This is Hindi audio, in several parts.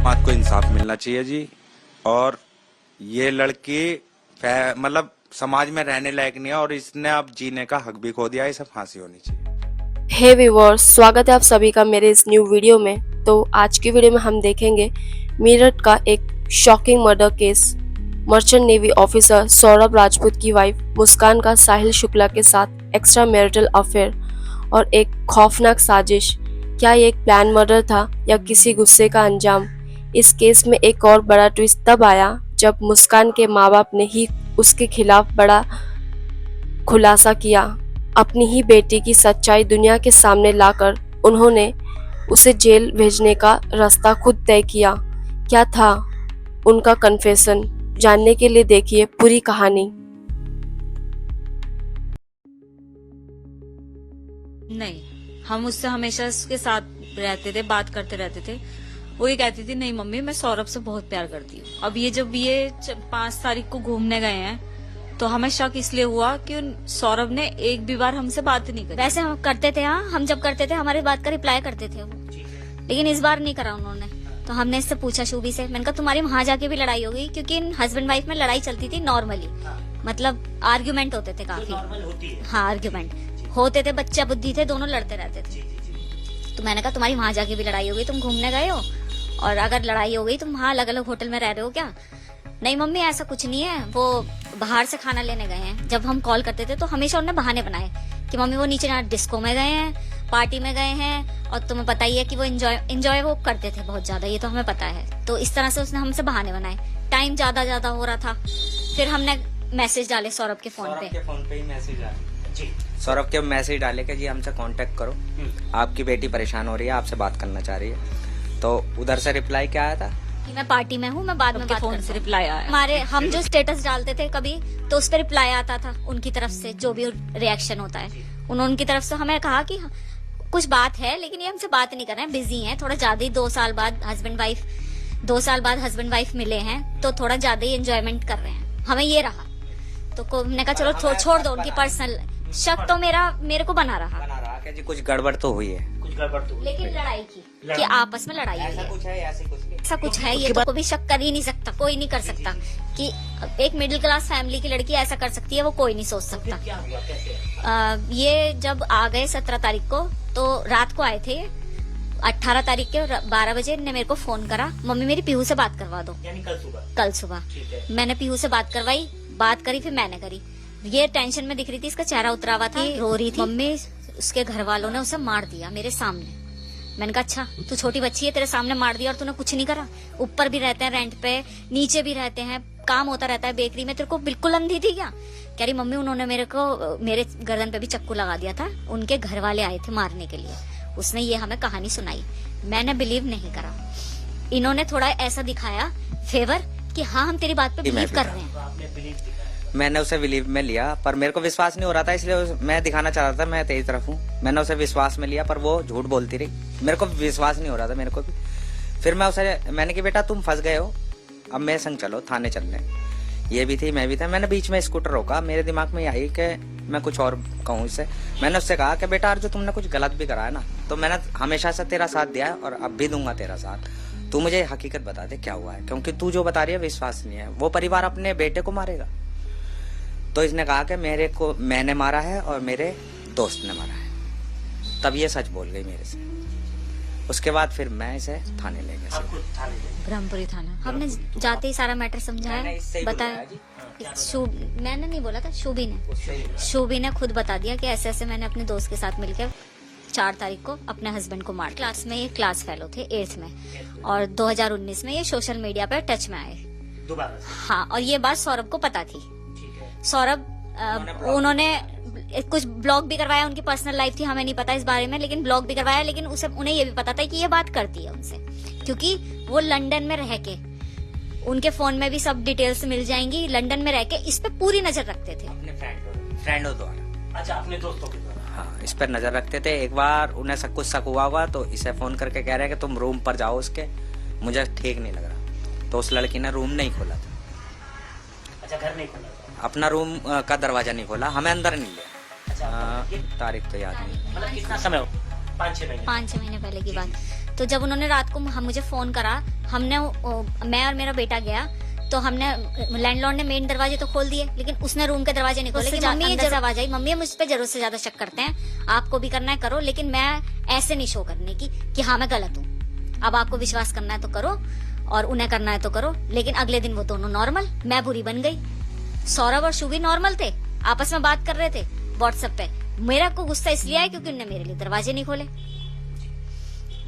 बात को इंसाफ मिलना चाहिए जी। और ये लड़की मतलब समाज में रहने लायक नहीं है और इसने अब जीने का हक भी खो दिया है। इसे फांसी होनी चाहिए। हे व्यूअर्स, स्वागत है आप सभी का मेरे इस न्यू वीडियो में। तो आज की वीडियो में हम देखेंगे मेरठ का एक shocking murder case. Merchant navy officer Saurabh Rajput की वाइफ मुस्कान का साहिल शुक्ला के साथ एक्स्ट्रा मैरिटल अफेयर और एक खौफनाक साजिश। क्या ये एक प्लान मर्डर था या किसी गुस्से का अंजाम? इस केस में एक और बड़ा ट्विस्ट तब आया जब मुस्कान के माँ बाप ने ही उसके खिलाफ बड़ा खुलासा किया। अपनी ही बेटी की सच्चाई दुनिया के सामने लाकर उन्होंने उसे जेल भेजने का रास्ता खुद तय किया। क्या था उनका कन्फेशन? जानने के लिए देखिए पूरी कहानी। नहीं, हम उससे हमेशा उसके साथ रहते थे, बात करते रहते थे। वो ये कहती थी नहीं मम्मी मैं सौरभ से बहुत प्यार करती हूँ। अब ये जब ये 5 तारीख को घूमने गए हैं तो हमें शक इसलिए हुआ कि सौरभ ने एक भी बार हमसे बात नहीं करी। वैसे हम करते थे, हाँ हम जब करते थे हमारी बात का रिप्लाई करते थे वो, लेकिन इस बार नहीं करा उन्होंने। तो हमने इससे पूछा शुभी से, मैंने कहा तुम्हारी वहां जाके भी लड़ाई हो गई? क्योंकि हस्बैंड वाइफ में लड़ाई चलती थी नॉर्मली, मतलब आर्ग्यूमेंट होते थे काफी। हाँ आर्ग्यूमेंट होते थे, बच्चा बुद्धि थे, दोनों लड़ते रहते थे। तो मैंने कहा तुम्हारी वहां जाके भी लड़ाई हो गई, तुम घूमने गए हो और अगर लड़ाई हो गई तुम वहाँ अलग अलग होटल में रह रहे हो क्या? नहीं मम्मी ऐसा कुछ नहीं है, वो बाहर से खाना लेने गए हैं। जब हम कॉल करते थे तो हमेशा उन्होंने बहाने बनाए कि मम्मी वो नीचे ना डिस्को में गए हैं, पार्टी में गए हैं, और तुम्हें पता ही है कि वो एंजॉय वो करते थे बहुत ज्यादा, ये तो हमें पता है। तो इस तरह से उसने हमसे बहाने बनाए। टाइम ज्यादा हो रहा था, फिर हमने मैसेज डाले सौरभ के फोन पे ही मैसेज डाले। सौरभ के मैसेज डाले कि जी हमसे कांटेक्ट करो, आपकी बेटी परेशान हो रही है, आपसे बात करना चाह रही है। तो उधर से रिप्लाई क्या आया था कि मैं पार्टी में हूँ, मैं बाद में बात फोन से रिप्लाई आया। हमारे हम जो स्टेटस डालते थे कभी तो उस पर रिप्लाई आता था उनकी तरफ से, जो भी रिएक्शन होता है। उन्होंने उनकी तरफ से हमें कहा कि कुछ बात है लेकिन ये हमसे बात नहीं कर रहे हैं, बिजी हैं थोड़ा ज्यादा ही। 2 साल बाद हस्बैंड वाइफ मिले हैं तो थोड़ा ज्यादा ही एंजॉयमेंट कर रहे हैं। हमें ये रहा तो हमने कहा चलो छोड़ दो उनकी पर्सनल शक। तो मेरे को बना रहा कि जी कुछ गड़बड़ तो हुई है, लेकिन लड़ाई की कि आपस में लड़ाई हुई है, ऐसा कुछ है ये तो कोई भी शक कर ही नहीं सकता, कोई नहीं कर सकता कि एक मिडिल क्लास फैमिली की लड़की ऐसा कर सकती है, वो कोई नहीं सोच सकता। ये जब आ गए 17 तारीख को तो रात को आए थे। 18 तारीख के 12 बजे ने मेरे को फोन करा, मम्मी मेरी पीहू से बात करवा दो। कल सुबह मैंने पीहू से बात करवाई, बात करी, फिर मैंने करी। ये टेंशन में दिख रही थी, इसका चेहरा उतरा हुआ था, रो रही थी। मम्मी उसके घर वालों ने उसे मार दिया मेरे सामने। मैंने कहा अच्छा तू छोटी बच्ची है, तेरे सामने मार दिया और तूने कुछ नहीं करा? ऊपर भी रहते हैं रेंट पे, नीचे भी रहते हैं, काम होता रहता है बेकरी में, तेरे को बिल्कुल अंधी थी क्या? कह रही मम्मी उन्होंने मेरे गर्दन पे भी चक्कू लगा दिया था, उनके घर वाले आए थे मारने के लिए। उसने ये हमें कहानी सुनाई, मैंने बिलीव नहीं करा। इन्होंने थोड़ा ऐसा दिखाया फेवर कि हाँ हम तेरी बात पे बिलीव कर रहे हैं। मैंने उसे बिलीव में लिया पर मेरे को विश्वास नहीं हो रहा था, इसलिए मैं दिखाना चाह रहा था मैं तेरी तरफ हूँ। मैंने उसे विश्वास में लिया पर वो झूठ बोलती रही, मेरे को विश्वास नहीं हो रहा था मेरे को भी। फिर मैंने कि बेटा तुम फंस गए हो, अब मेरे संग चलो थाने चलने। ये भी थी मैं भी था। मैंने बीच में स्कूटर रोका, मेरे दिमाग में आई कि मैं कुछ और कहूँ इससे। मैंने उससे कहा कि बेटा जो तुमने कुछ गलत भी करा है ना, तो मैंने हमेशा से तेरा साथ दिया है और अब भी दूंगा तेरा साथ। तू मुझे हकीकत बता दे क्या हुआ है, क्योंकि तू जो बता रही है विश्वास नहीं है। वो परिवार अपने बेटे को मारेगा। तो इसने कहा कि मैंने मारा है और मेरे दोस्त ने मारा है। तब ये सच बोल गई मेरे से। उसके बाद फिर मैं इसे थाने ले गया, ब्रह्मपुरी थाना। हमने जाते ही सारा मैटर समझाया, बताया। मैंने नहीं बोला था, शुभी ने खुद बता दिया कि ऐसे ऐसे मैंने अपने दोस्त के साथ मिलकर 4 तारीख को अपने हस्बैंड को मार। क्लास में ये क्लास फेलो थे 8th में, और 2019 में ये सोशल मीडिया पर टच में आए दोबारा से। हाँ, और ये बात सौरभ को पता थी। ठीक है। सौरभ उन्होंने कुछ ब्लॉग भी करवाया, उनकी पर्सनल लाइफ थी, हमें नहीं पता इस बारे में, लेकिन ब्लॉग भी करवाया। लेकिन उसे उन्हें ये भी पता था कि ये बात करती है उनसे, क्योंकि वो लंदन में रह के, उनके फोन में भी सब डिटेल्स मिल जाएंगी, लंदन में रह के इस पे पूरी नजर रखते थे। अपने फ्रेंडों द्वारा। अच्छा, अपने दोस्तों के द्वारा। हाँ, इस पर नजर रखते थे। एक बार उन्हें सब कुछ शक हुआ होगा तो इसे फोन करके कह रहे हैं कि तुम रूम पर जाओ उसके, मुझे ठीक नहीं लग रहा। तो उस लड़की ने रूम नहीं खोला था। अच्छा, घर नहीं खोला था। अपना रूम का दरवाजा नहीं खोला, हमें अंदर नहीं लिया। अच्छा, तारीख तो याद नहीं। मतलब कितना समय हो? 5-6 महीने। 5-6 महीने पहले की बात। तो जब उन्होंने रात को मुझे फोन करा, हमने मैं और मेरा बेटा गया, तो हमने लैंडलॉर्ड ने मेन दरवाजे तो खोल दिए, लेकिन उसने रूम के दरवाजे नहीं खोले। मम्मी ये जरा आवाज आई, मम्मी मुझ पे जरूरत से ज्यादा शक करते हैं, आपको भी करना है करो, लेकिन मैं ऐसे नहीं शो करने की कि हाँ मैं गलत हूँ। अब आपको विश्वास करना है तो करो, और उन्हें करना है तो करो। लेकिन अगले दिन वो दोनों नॉर्मल, मैं बुरी बन गई। सौरभ और शुभी नॉर्मल थे, आपस में बात कर रहे थे व्हाट्सएप पे। मेरा को गुस्सा इसलिए आया क्योंकि उन्होंने मेरे लिए दरवाजे नहीं खोले,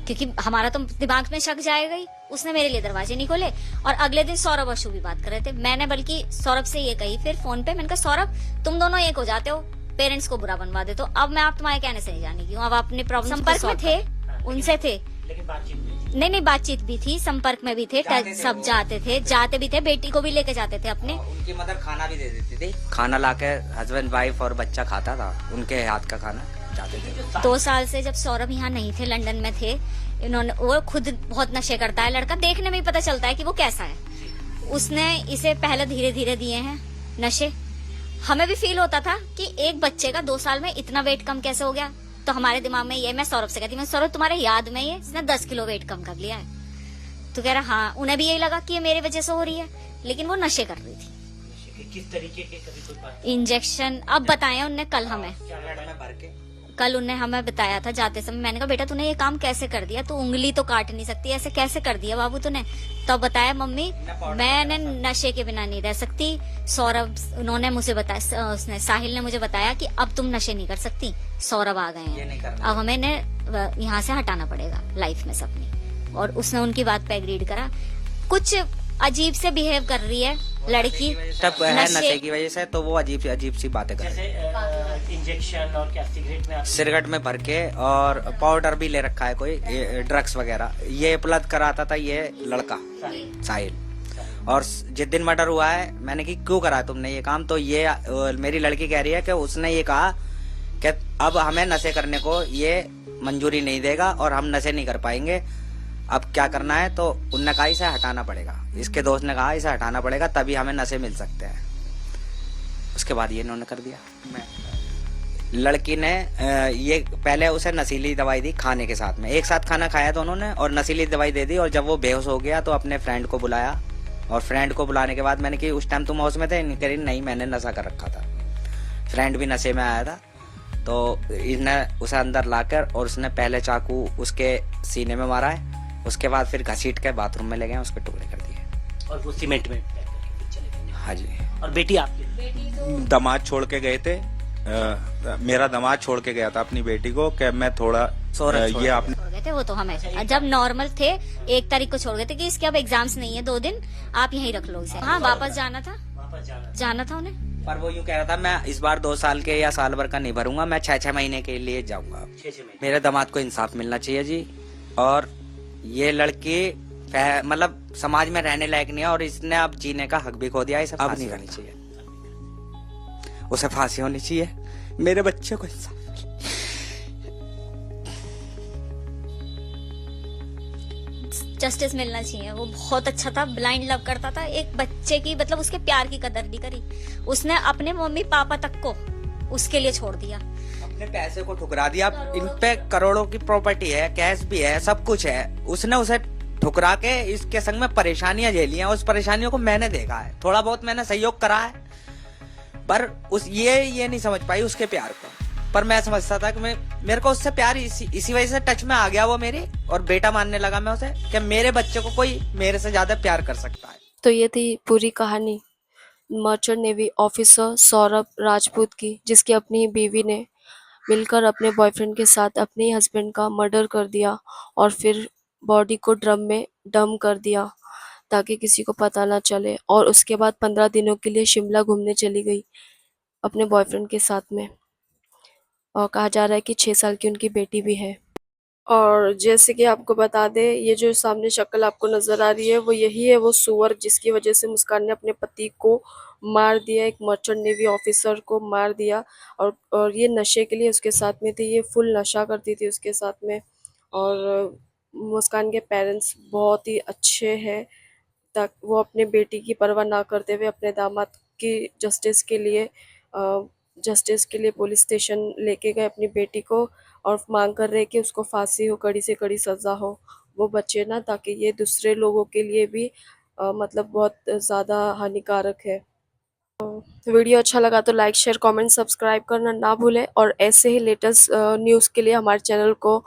क्योंकि हमारा तो दिमाग में शक जाएगा ही। उसने मेरे लिए दरवाजे नहीं खोले, और अगले दिन सौरभ और शुभी बात कर रहे थे। मैंने बल्कि सौरभ से ये कही फिर फोन पे, मैंने कहा सौरभ तुम दोनों एक हो जाते हो, पेरेंट्स को बुरा बनवा देते हो, अब मैं आप तुम्हारे कहने से नहीं जाने की हूँ, अब अपने प्रॉब्लम संपर्क में थे, उनसे थे। लेकिन बातचीत हुई थी। नहीं बातचीत भी थी, संपर्क में भी थे, सब जाते भी थे, बेटी को भी लेके जाते थे अपने। उनकी मदर खाना भी दे देती थी, खाना लाके हस्बैंड वाइफ और बच्चा खाता था, उनके हाथ का खाना जाते थे। 2 साल से जब सौरभ यहाँ नहीं थे, लंदन में थे, इन्होंने, वो खुद बहुत नशे करता है लड़का, देखने में ही पता चलता है कि वो कैसा है। उसने इसे पहले धीरे धीरे दिए हैं नशे। हमें भी फील होता था कि एक बच्चे का 2 साल में इतना वेट कम कैसे हो गया। तो हमारे दिमाग में ये, मैं सौरभ से कहती, मैं सौरभ तुम्हारे याद में ये इसने 10 किलो वेट कम कर लिया है। तो कह रहा हाँ, उन्हें भी यही लगा कि ये मेरे वजह से हो रही है, लेकिन वो नशे कर रही थी। किस तरीके के? कभी कोई बात? इंजेक्शन अब बताया उनने कल हमें, में भर के कल उन्हें हमें बताया था जाते समय। मैंने कहा बेटा तूने ये काम कैसे कर दिया, तू उंगली तो काट नहीं सकती, ऐसे कैसे कर दिया बाबू तूने। तो बताया मम्मी मैंने नशे के बिना नहीं रह सकती। सौरभ उन्होंने मुझे बताया, उसने साहिल ने मुझे बताया कि अब तुम नशे नहीं कर सकती, सौरभ आ गए हैं, अब हमें यहाँ से हटाना पड़ेगा लाइफ में सबने। और उसने उनकी बात पे एग्रीड करा। कुछ अजीब से बिहेव कर रही है लड़की, तब है नशे की वजह से, तो वो अजीब सी बातें कर रही है। जैसे इंजेक्शन और क्या, सिगरेट में? सिगरेट में भर के, और पाउडर भी ले रखा है कोई, ड्रग्स वगैरह ये उपलब्ध कराता था ये लड़का साहिल। और जिस दिन मर्डर हुआ है, मैंने कि क्यों करा तुमने ये काम, तो ये मेरी लड़की कह रही है कि उसने ये कहा कि अब हमें नशे करने को ये मंजूरी नहीं देगा और हम नशे नहीं कर पाएंगे, अब क्या करना है। तो उनने कहा इसे हटाना पड़ेगा, इसके दोस्त ने कहा इसे हटाना पड़ेगा, तभी हमें नशे मिल सकते हैं। उसके बाद ये इन्होंने कर दिया। लड़की ने ये पहले उसे नशीली दवाई दी खाने के साथ में, एक साथ खाना खाया दोनों ने, और नशीली दवाई दे दी। और जब वो बेहोश हो गया तो अपने फ्रेंड को बुलाया, और फ्रेंड को बुलाने के बाद मैंने कि उस टाइम तुम हाउस में थे? नहीं, मैंने नशा कर रखा था। फ्रेंड भी नशे में आया था, तो इसने उसे अंदर लाकर, और उसने पहले चाकू उसके सीने में मारा है, उसके बाद फिर घसीट के बाथरूम में ले गए, उसके टुकड़े कर दिए। और वो सीमेंट में पैक करके फिर चले गए। हाँ जी। और बेटी आपकी? दामाद छोड़ के गए थे, मेरा दामाद छोड़ के गया था अपनी बेटी को कि मैं थोड़ा ये आपने छोड़ गए थे वो तो हमें, जब नॉर्मल थे 1 तारीख को छोड़ गए थे कि इसके अब एग्जाम्स नहीं है, 2 दिन आप यहीं रख लो इसे। हाँ वापस जाना था उन्हें। पर वो यूँ कह रहा था मैं इस बार 2 साल के या साल भर का नहीं भरूंगा, मैं 6-6 महीने के लिए जाऊंगा। 6-6 महीने। मेरे दामाद को इंसाफ मिलना चाहिए जी। और ये लड़की मतलब समाज में रहने लायक नहीं है, और इसने अब जीने का हक भी खो दिया है, इसे अब नहीं करनी चाहिए, उसे फांसी होनी चाहिए। मेरे बच्चे को इंसाफ जस्टिस मिलना चाहिए। वो बहुत अच्छा था, ब्लाइंड लव करता था, एक बच्चे की मतलब उसके प्यार की कदर नहीं करी उसने, अपने मम्मी पापा तक को उसके लिए छोड़ दिया, अपने पैसे को ठुकरा दिया। इन पे करोड़ों की प्रॉपर्टी है, कैश भी है, सब कुछ है, उसने उसे ठुकरा के इसके संग में परेशानियां झेली हैं। उस परेशानियों को मैंने देखा है, थोड़ा बहुत मैंने सहयोग करा है, पर उस ये नहीं समझ पाई उसके प्यार को। पर मैं समझता था कि मेरे को उससे प्यार इसी वजह से टच में आ गया वो मेरी, और बेटा मानने लगा मैं उसे कि मेरे बच्चे को कोई मेरे से ज्यादा प्यार कर सकता है। तो ये थी पूरी कहानी merchant navy officer Saurabh Rajput की, जिसकी अपनी बीवी ने मिलकर अपने बॉयफ्रेंड के साथ अपने ही हस्बैंड का मर्डर कर दिया और फिर बॉडी को ड्रम में डंप कर दिया ताकि किसी को पता ना चले। और उसके बाद 15 दिनों के लिए शिमला घूमने चली गई अपने बॉयफ्रेंड के साथ में। और कहा जा रहा है कि 6 साल की उनकी बेटी भी है। और जैसे कि आपको बता दें, ये जो सामने शक्ल आपको नजर आ रही है वो यही है, वो सुअर जिसकी वजह से मुस्कान ने अपने पति को मार दिया, एक मर्चेंट नेवी ऑफिसर को मार दिया। और ये नशे के लिए उसके साथ में थी, ये फुल नशा करती थी उसके साथ में। और मुस्कान के पेरेंट्स बहुत ही अच्छे हैं, ताकि वो अपने बेटी की परवाह ना करते हुए अपने दामाद की जस्टिस के लिए पुलिस स्टेशन लेके गए अपनी बेटी को और मांग कर रहे कि उसको फांसी हो, कड़ी से कड़ी सज़ा हो, वो बचे ना, ताकि ये दूसरे लोगों के लिए भी मतलब बहुत ज़्यादा हानिकारक है। तो वीडियो अच्छा लगा तो लाइक शेयर कमेंट सब्सक्राइब करना ना भूलें और ऐसे ही लेटेस्ट न्यूज़ के लिए हमारे चैनल को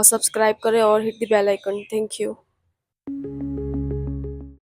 सब्सक्राइब करें और hit the bell icon. Thank you.